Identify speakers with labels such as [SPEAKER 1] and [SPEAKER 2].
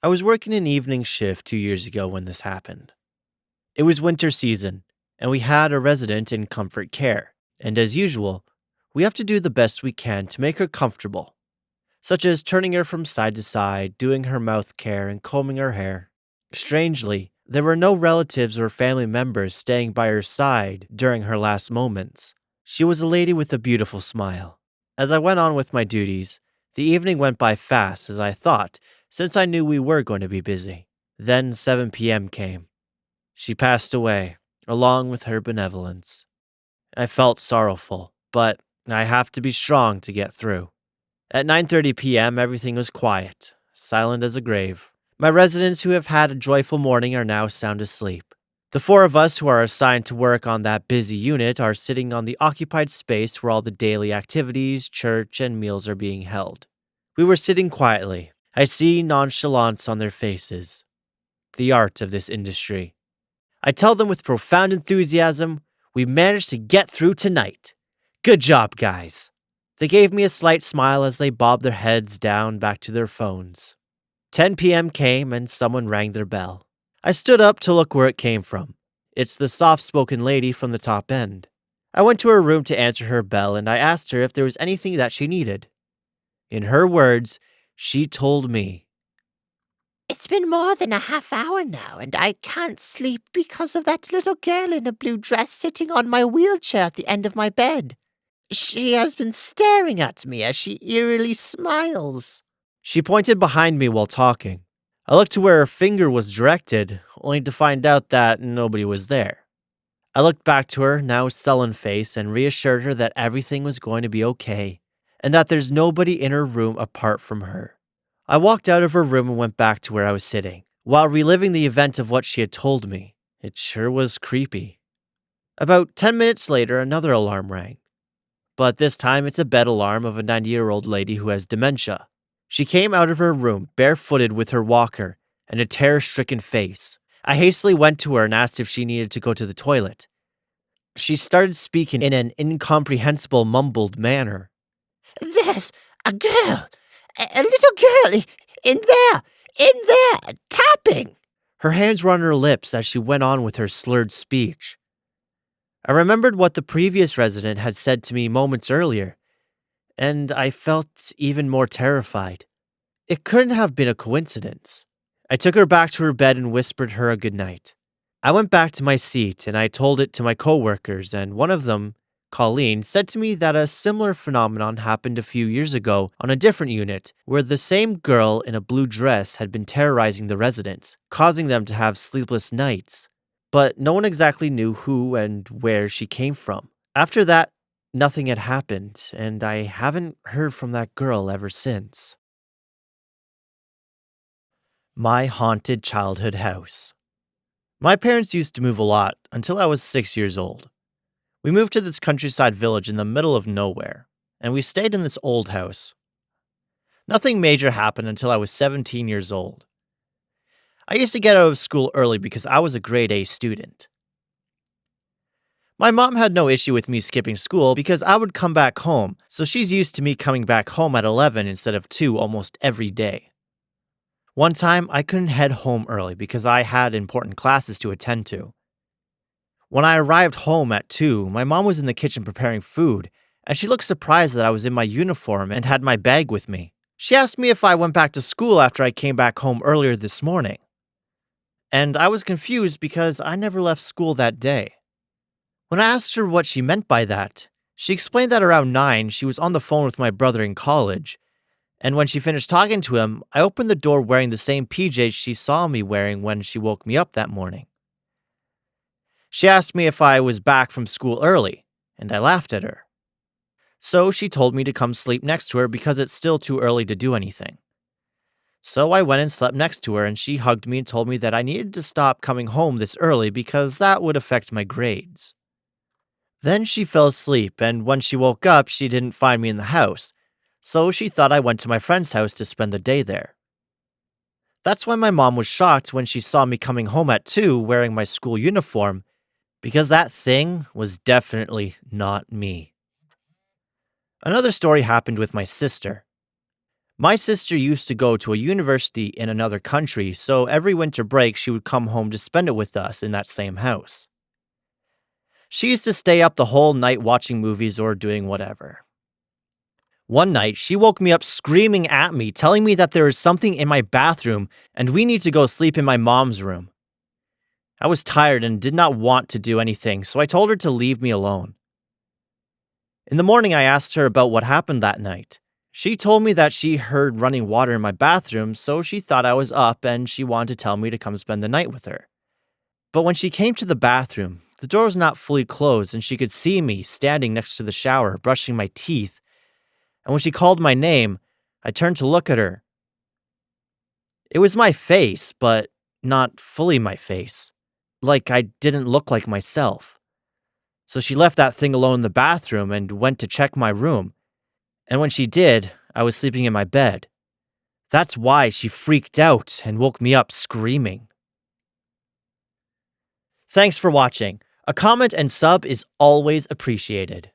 [SPEAKER 1] I was working an evening shift 2 years ago when this happened. It was winter season, and we had a resident in comfort care. And as usual, we have to do the best we can to make her comfortable, such as turning her from side to side, doing her mouth care, and combing her hair. Strangely, there were no relatives or family members staying by her side during her last moments. She was a lady with a beautiful smile. As I went on with my duties, the evening went by fast as I thought, since I knew we were going to be busy. Then 7 p.m. came. She passed away, along with her benevolence. I felt sorrowful, but I have to be strong to get through. At 9:30 p.m., everything was quiet, silent as a grave. My residents who have had a joyful morning are now sound asleep. The four of us who are assigned to work on that busy unit are sitting on the occupied space where all the daily activities, church, and meals are being held. We were sitting quietly. I see nonchalance on their faces. The art of this industry. I tell them with profound enthusiasm, we managed to get through tonight. Good job, guys. They gave me a slight smile as they bobbed their heads down back to their phones. 10 p.m. came and someone rang their bell. I stood up to look where it came from. It's the soft-spoken lady from the top end. I went to her room to answer her bell and I asked her if there was anything that she needed. In her words, she told me,
[SPEAKER 2] It's been more than a half hour now, and I can't sleep because of that little girl in a blue dress sitting on my wheelchair at the end of my bed. She has been staring at me as she eerily smiles.
[SPEAKER 1] She pointed behind me while talking. I looked to where her finger was directed, only to find out that nobody was there. I looked back to her, now sullen face, and reassured her that everything was going to be okay, and that there's nobody in her room apart from her. I walked out of her room and went back to where I was sitting, while reliving the event of what she had told me. It sure was creepy. About 10 minutes later, another alarm rang. But this time it's a bed alarm of a 90-year-old lady who has dementia. She came out of her room barefooted with her walker and a terror-stricken face. I hastily went to her and asked if she needed to go to the toilet. She started speaking in an incomprehensible mumbled manner.
[SPEAKER 2] There's a girl, a little girl in there, tapping.
[SPEAKER 1] Her hands were on her lips as she went on with her slurred speech. I remembered what the previous resident had said to me moments earlier, and I felt even more terrified. It couldn't have been a coincidence. I took her back to her bed and whispered her a good night. I went back to my seat and I told it to my coworkers, and one of them, Colleen, said to me that a similar phenomenon happened a few years ago on a different unit, where the same girl in a blue dress had been terrorizing the residents, causing them to have sleepless nights. But no one exactly knew who and where she came from. After that, nothing had happened, and I haven't heard from that girl ever since. My haunted childhood house. My parents used to move a lot until I was 6 years old. We moved to this countryside village in the middle of nowhere, and we stayed in this old house. Nothing major happened until I was 17 years old. I used to get out of school early because I was a grade A student. My mom had no issue with me skipping school because I would come back home, so she's used to me coming back home at 11 instead of 2 almost every day. One time, I couldn't head home early because I had important classes to attend to. When I arrived home at 2, my mom was in the kitchen preparing food, and she looked surprised that I was in my uniform and had my bag with me. She asked me if I went back to school after I came back home earlier this morning. And I was confused because I never left school that day. When I asked her what she meant by that, she explained that around 9 she was on the phone with my brother in college, and when she finished talking to him, I opened the door wearing the same PJs she saw me wearing when she woke me up that morning. She asked me if I was back from school early, and I laughed at her. So she told me to come sleep next to her because it's still too early to do anything. So I went and slept next to her, and she hugged me and told me that I needed to stop coming home this early because that would affect my grades. Then she fell asleep, and when she woke up, she didn't find me in the house, so she thought I went to my friend's house to spend the day there. That's why my mom was shocked when she saw me coming home at 2 wearing my school uniform, because that thing was definitely not me. Another story happened with my sister. My sister used to go to a university in another country, so every winter break she would come home to spend it with us in that same house. She used to stay up the whole night watching movies or doing whatever. One night, she woke me up screaming at me, telling me that there is something in my bathroom and we need to go sleep in my mom's room. I was tired and did not want to do anything, so I told her to leave me alone. In the morning, I asked her about what happened that night. She told me that she heard running water in my bathroom, so she thought I was up and she wanted to tell me to come spend the night with her. But when she came to the bathroom, the door was not fully closed and she could see me standing next to the shower, brushing my teeth. And when she called my name, I turned to look at her. It was my face, but not fully my face. Like I didn't look like myself. So she left that thing alone in the bathroom and went to check my room. And when she did, I was sleeping in my bed. That's why she freaked out and woke me up screaming. Thanks for watching. A comment and sub is always appreciated.